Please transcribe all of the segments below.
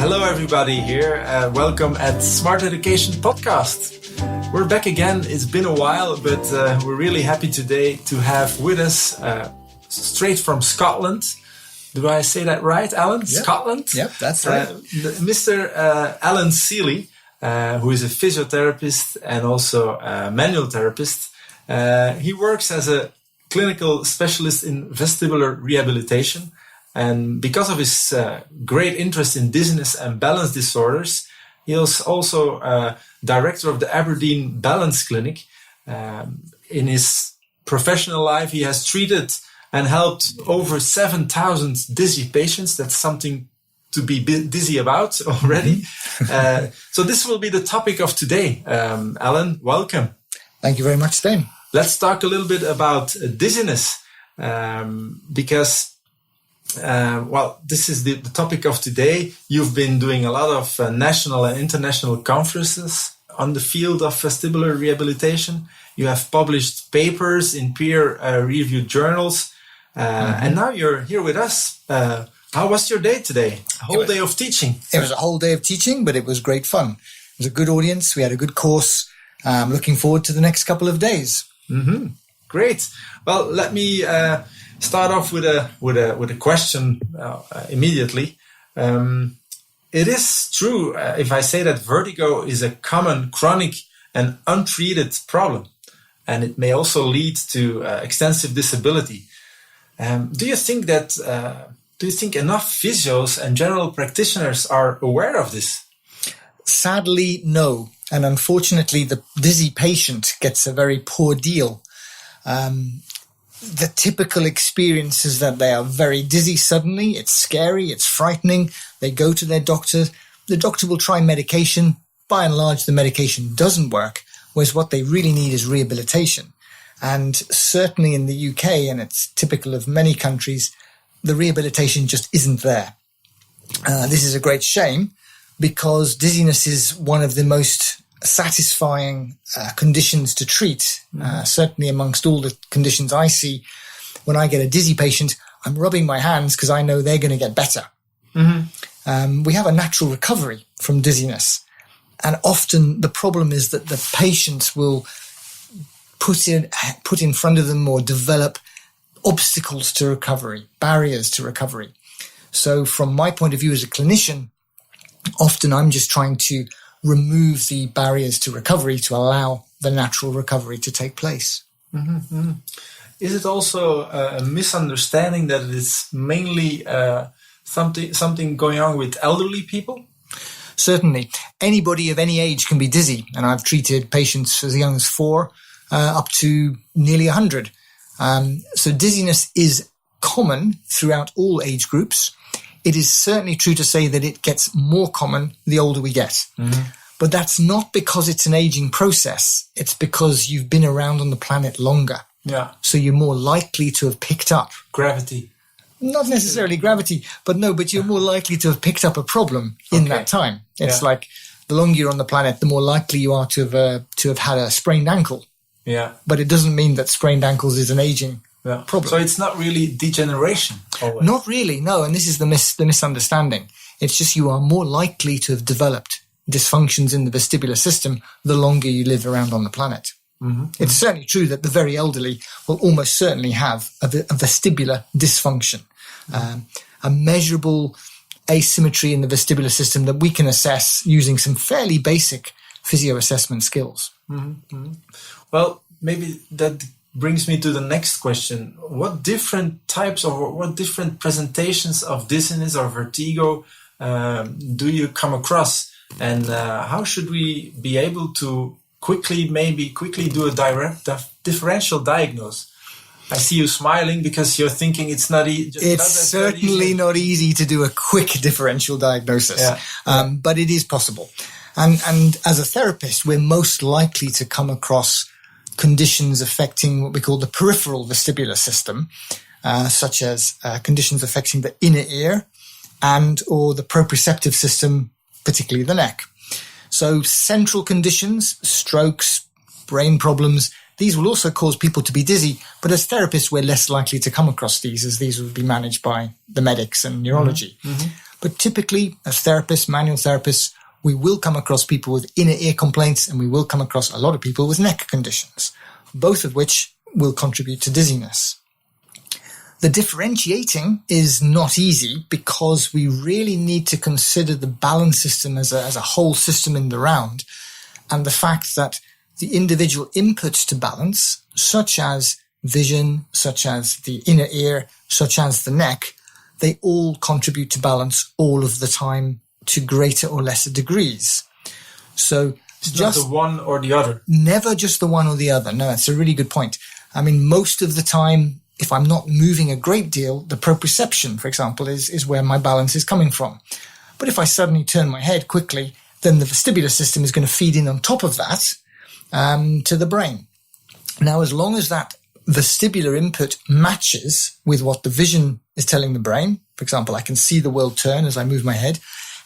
Hello, everybody here. Welcome at SmartEducation podcast. We're back again. It's been a while, but we're really happy today to have with us, straight from Scotland. Do I say that right, Alan? Yep. Scotland? Yep, that's right. Mr. Alan Seeley, who is a physiotherapist and also a manual therapist. He works as a clinical specialist in vestibular rehabilitation. And because of his great interest in dizziness and balance disorders, he is also director of the Aberdeen Balance Clinic. In his professional life, he has treated and helped over 7,000 dizzy patients. That's something to be dizzy about already. So this will be the topic of today. Alan, welcome. Thank you very much, Stan. Let's talk a little bit about dizziness, because this is the topic of today. You've been doing a lot of national and international conferences on the field of vestibular rehabilitation. You have published papers in peer-reviewed journals, and now you're here with us. How was your day today? A whole day of teaching. It was a whole day of teaching, but it was great fun. It was a good audience. We had a good course. I'm looking forward to the next couple of days. Mm-hmm. Great. Well, let me start off with a question immediately. It is true if I say that vertigo is a common chronic and untreated problem, and it may also lead to extensive disability. Do you think enough physios and general practitioners are aware of this? Sadly, no. And unfortunately, the dizzy patient gets a very poor deal. The typical experience is that they are very dizzy suddenly. It's scary. It's frightening. They go to their doctor. The doctor will try medication. By and large, the medication doesn't work, whereas what they really need is rehabilitation. And certainly in the UK, and it's typical of many countries, the rehabilitation just isn't there. This is a great shame because dizziness is one of the most satisfying conditions to treat. Certainly amongst all the conditions I see, when I get a dizzy patient, I'm rubbing my hands because I know they're going to get better. Mm-hmm. We have a natural recovery from dizziness. And often the problem is that the patients will put in front of them or develop obstacles to recovery, barriers to recovery. So from my point of view as a clinician, often I'm just trying to remove the barriers to recovery to allow the natural recovery to take place. Mm-hmm, mm-hmm. Is it also a misunderstanding that it is mainly something going on with elderly people? Certainly. Anybody of any age can be dizzy, and I've treated patients as young as 4 up to nearly 100. So dizziness is common throughout all age groups. It is certainly true to say that it gets more common the older we get. Mm-hmm. But that's not because it's an aging process. It's because you've been around on the planet longer. Yeah. So you're more likely to have picked up. Gravity. Not necessarily gravity, but you're more likely to have picked up a problem in that time. It's like the longer you're on the planet, the more likely you are to have had a sprained ankle. Yeah. But it doesn't mean that sprained ankles is an aging problem. So it's not really degeneration always. Not really, no. And this is the misunderstanding. It's just you are more likely to have developed dysfunctions in the vestibular system the longer you live around on the planet. Mm-hmm. It's certainly true that the very elderly will almost certainly have a vestibular dysfunction, a measurable asymmetry in the vestibular system that we can assess using some fairly basic physio assessment skills. Mm-hmm. Mm-hmm. Well, maybe that brings me to the next question. What different types or what different presentations of dizziness or vertigo do you come across? And how should we be able to quickly do a differential diagnosis? I see you smiling because you're thinking it's not easy. It's certainly not easy to do a quick differential diagnosis, but it is possible. And as a therapist, we're most likely to come across conditions affecting what we call the peripheral vestibular system, such as conditions affecting the inner ear and or the proprioceptive system, particularly the neck. So central conditions, strokes, brain problems, These will also cause people to be dizzy, but as therapists, we're less likely to come across these, as these would be managed by the medics and neurology. But typically, as therapists, manual therapists, we will come across people with inner ear complaints, and we will come across a lot of people with neck conditions, both of which will contribute to dizziness. The differentiating is not easy because we really need to consider the balance system as a whole system in the round, and the fact that the individual inputs to balance, such as vision, such as the inner ear, such as the neck, they all contribute to balance all of the time to greater or lesser degrees. So it's just not the one or the other. Never just the one or the other. No, that's a really good point. I mean, most of the time, if I'm not moving a great deal, the proprioception, for example, is where my balance is coming from. But if I suddenly turn my head quickly, then the vestibular system is going to feed in on top of that to the brain. Now, as long as that vestibular input matches with what the vision is telling the brain, for example, I can see the world turn as I move my head,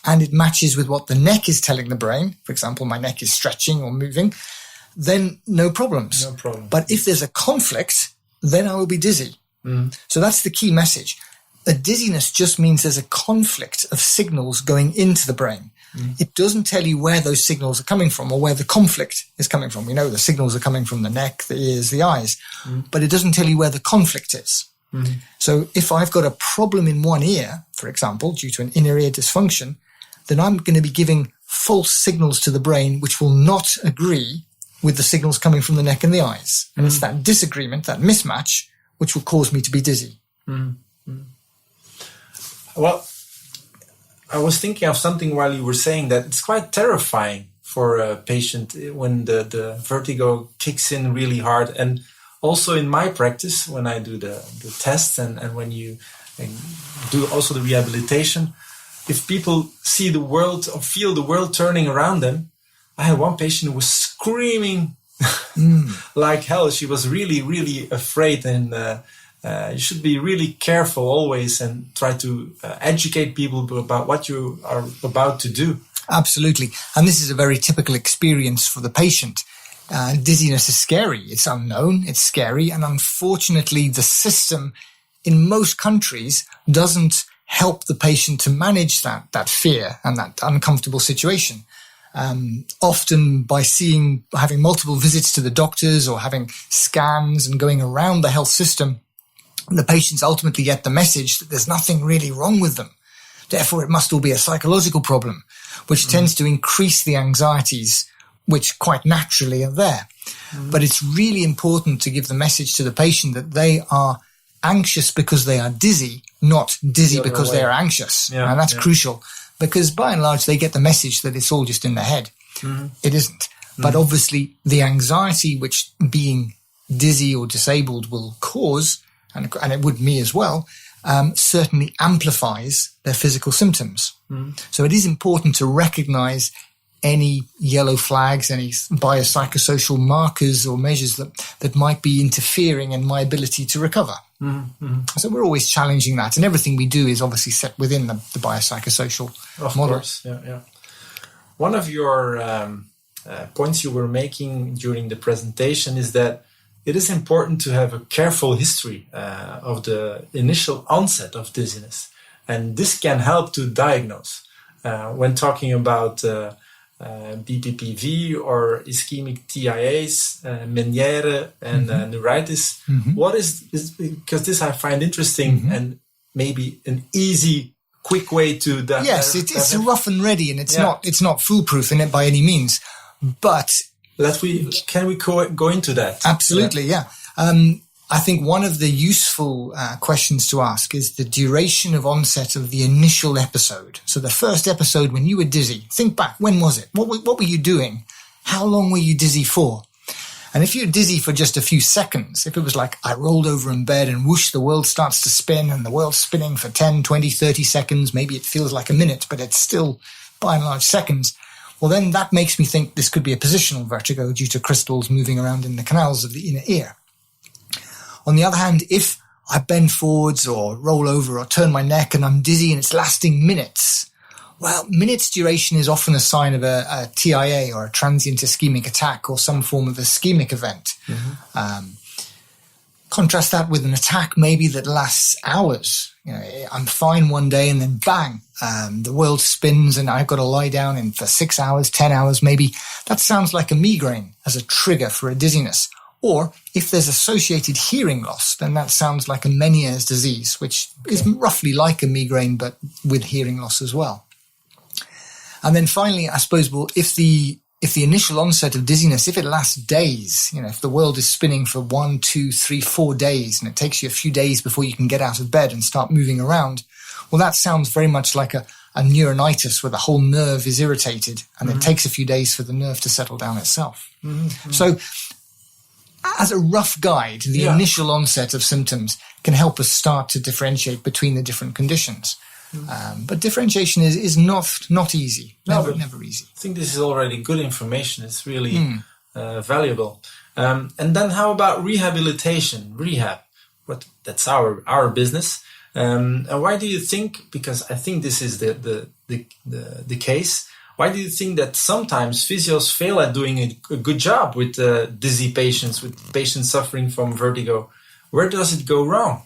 and it matches with what the neck is telling the brain, for example, my neck is stretching or moving, then no problems. No problem. But if there's a conflict, then I will be dizzy. So that's the key message. A dizziness just means there's a conflict of signals going into the brain. It doesn't tell you where those signals are coming from or where the conflict is coming from. We know the signals are coming from the neck, the ears, the eyes, but it doesn't tell you where the conflict is. So if I've got a problem in one ear, for example, due to an inner ear dysfunction, then I'm going to be giving false signals to the brain which will not agree with the signals coming from the neck and the eyes. And it's that disagreement, that mismatch, which will cause me to be dizzy. Well, I was thinking of something while you were saying that it's quite terrifying for a patient when the vertigo kicks in really hard. And also in my practice, when I do the tests and when you do also the rehabilitation, if people see the world or feel the world turning around them, I had one patient who was screaming like hell. She was really, really afraid, and you should be really careful always and try to educate people about what you are about to do. Absolutely. And this is a very typical experience for the patient. Dizziness is scary. It's unknown. It's scary. And unfortunately, the system in most countries doesn't help the patient to manage that fear and that uncomfortable situation. Often by having multiple visits to the doctors or having scans and going around the health system, the patients ultimately get the message that there's nothing really wrong with them. Therefore, it must all be a psychological problem, which tends to increase the anxieties which quite naturally are there. But it's really important to give the message to the patient that they are anxious because they are dizzy, not dizzy because they are anxious. And that's crucial. Because by and large, they get the message that it's all just in their head. It isn't. But obviously, the anxiety which being dizzy or disabled will cause, and it would me as well, certainly amplifies their physical symptoms. So it is important to recognize any yellow flags, any biopsychosocial markers or measures that might be interfering in my ability to recover. So we're always challenging that, and everything we do is obviously set within the biopsychosocial model. Of course, yeah. One of your points you were making during the presentation is that it is important to have a careful history of the initial onset of dizziness, and this can help to diagnose. When talking about BPPV or ischemic TIAs, Meniere and neuritis. What is because this I find interesting and maybe an easy, quick way to that. Yes, it's rough and ready, and it's not foolproof in it by any means. But can we go into that? Absolutely, yeah. I think one of the useful questions to ask is the duration of onset of the initial episode. So the first episode when you were dizzy, think back, when was it? What were you doing? How long were you dizzy for? And if you're dizzy for just a few seconds, if it was like I rolled over in bed and whoosh, the world starts to spin and the world's spinning for 10, 20, 30 seconds, maybe it feels like a minute, but it's still by and large seconds. Well, then that makes me think this could be a positional vertigo due to crystals moving around in the canals of the inner ear. On the other hand, if I bend forwards or roll over or turn my neck and I'm dizzy and it's lasting minutes, Well, minutes duration is often a sign of a TIA, or a transient ischemic attack, or some form of ischemic event. Contrast that with an attack maybe that lasts hours. I'm fine one day and then bang, the world spins and I've got to lie down for 6 hours, 10 hours maybe. That sounds like a migraine as a trigger for a dizziness. Or if there's associated hearing loss, then that sounds like a Meniere's disease, which is roughly like a migraine but with hearing loss as well. And then finally, I suppose, if the initial onset of dizziness, if it lasts days, if the world is spinning for 1, 2, 3, 4 days, and it takes you a few days before you can get out of bed and start moving around, well, that sounds very much like a neuronitis where the whole nerve is irritated, and it takes a few days for the nerve to settle down itself. So, as a rough guide, the initial onset of symptoms can help us start to differentiate between the different conditions. But differentiation is not easy. Never easy. I think this is already good information. It's really valuable. And then how about rehabilitation? Rehab. That's our business. And why do you think? Because I think this is the case. Why do you think that sometimes physios fail at doing a good job with dizzy patients, with patients suffering from vertigo? Where does it go wrong?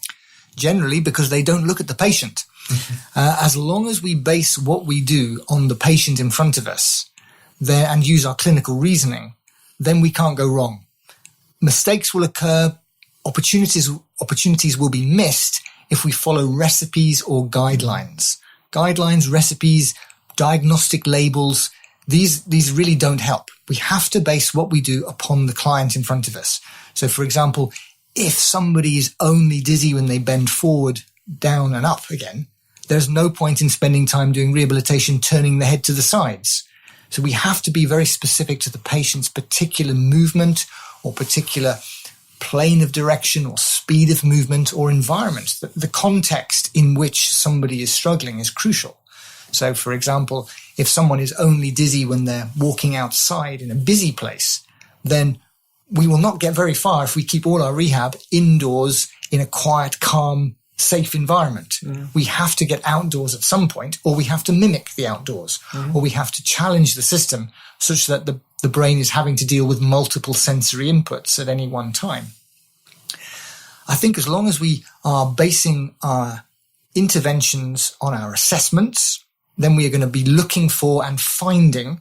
Generally, because they don't look at the patient. As long as we base what we do on the patient in front of us and use our clinical reasoning, then we can't go wrong. Mistakes will occur, opportunities will be missed if we follow recipes or guidelines. Guidelines, recipes, diagnostic labels, these really don't help. We have to base what we do upon the client in front of us. So, for example, if somebody is only dizzy when they bend forward, down and up again, there's no point in spending time doing rehabilitation turning the head to the sides. So we have to be very specific to the patient's particular movement or particular plane of direction or speed of movement or environment. The context in which somebody is struggling is crucial. So, for example, if someone is only dizzy when they're walking outside in a busy place, then we will not get very far if we keep all our rehab indoors in a quiet, calm, safe environment. We have to get outdoors at some point, or we have to mimic the outdoors, or we have to challenge the system such that the brain is having to deal with multiple sensory inputs at any one time. I think as long as we are basing our interventions on our assessments, then we are going to be looking for and finding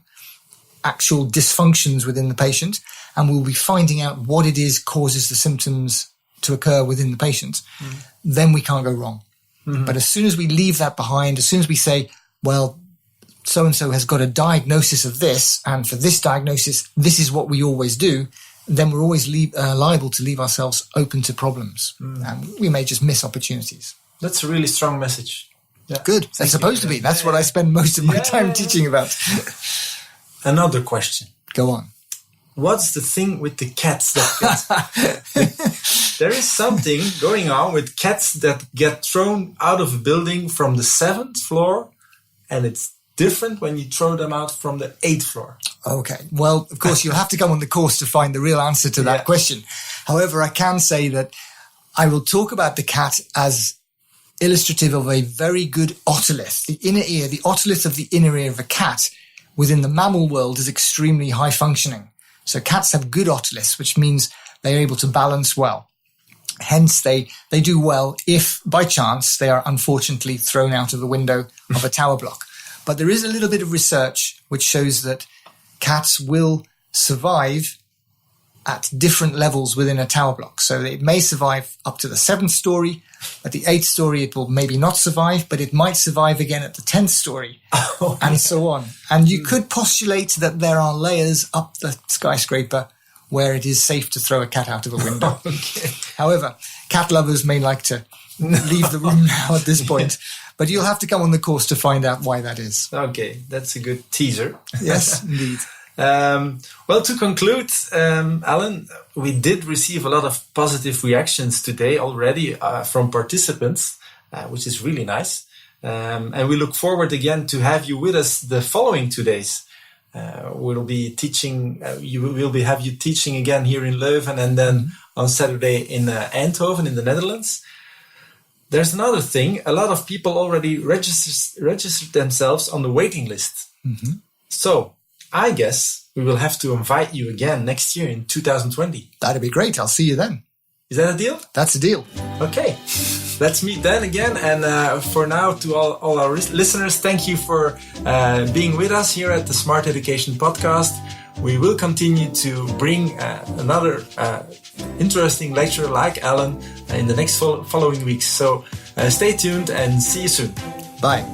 actual dysfunctions within the patient, and we'll be finding out what it is causes the symptoms to occur within the patient. Then we can't go wrong. But as soon as we leave that behind, as soon as we say, well, so-and-so has got a diagnosis of this, and for this diagnosis, this is what we always do, then we're always liable to leave ourselves open to problems. And we may just miss opportunities. That's a really strong message. Yeah. Good. It's supposed to be. That's what I spend most of my time teaching about. Another question. Go on. What's the thing with the cats there is something going on with cats that get thrown out of a building from the 7th floor, and it's different when you throw them out from the 8th floor. Okay. Well, of course, you'll have to come on the course to find the real answer to that question. However, I can say that I will talk about the cat as illustrative of a very good otolith. The inner ear, the otolith of the inner ear of a cat within the mammal world is extremely high functioning. So cats have good otoliths, which means they're able to balance well. Hence, they do well if, by chance, they are unfortunately thrown out of the window of a tower block. But there is a little bit of research which shows that cats will survive at different levels within a tower block. So it may survive up to the 7th story. At the 8th story, it will maybe not survive, but it might survive again at the 10th story, and so on. And you could postulate that there are layers up the skyscraper where it is safe to throw a cat out of a window. However, cat lovers may like to leave the room now at this point, but you'll have to come on the course to find out why that is. Okay, that's a good teaser. Yes, indeed. Well, to conclude, Alan, we did receive a lot of positive reactions today already from participants, which is really nice. And we look forward again to have you with us the following 2 days. We'll be teaching, have you teaching again here in Leuven, and then on Saturday in Eindhoven in the Netherlands. there's another thing. A lot of people already registered themselves on the waiting list. Mm-hmm. So I guess we will have to invite you again next year in 2020. That'd be great. I'll see you then. Is that a deal? That's a deal. Okay. Let's meet then again. And for now, to all our listeners, thank you for being with us here at the Smart Education podcast. We will continue to bring another interesting lecturer like Alan in the next following weeks. So stay tuned and see you soon. Bye.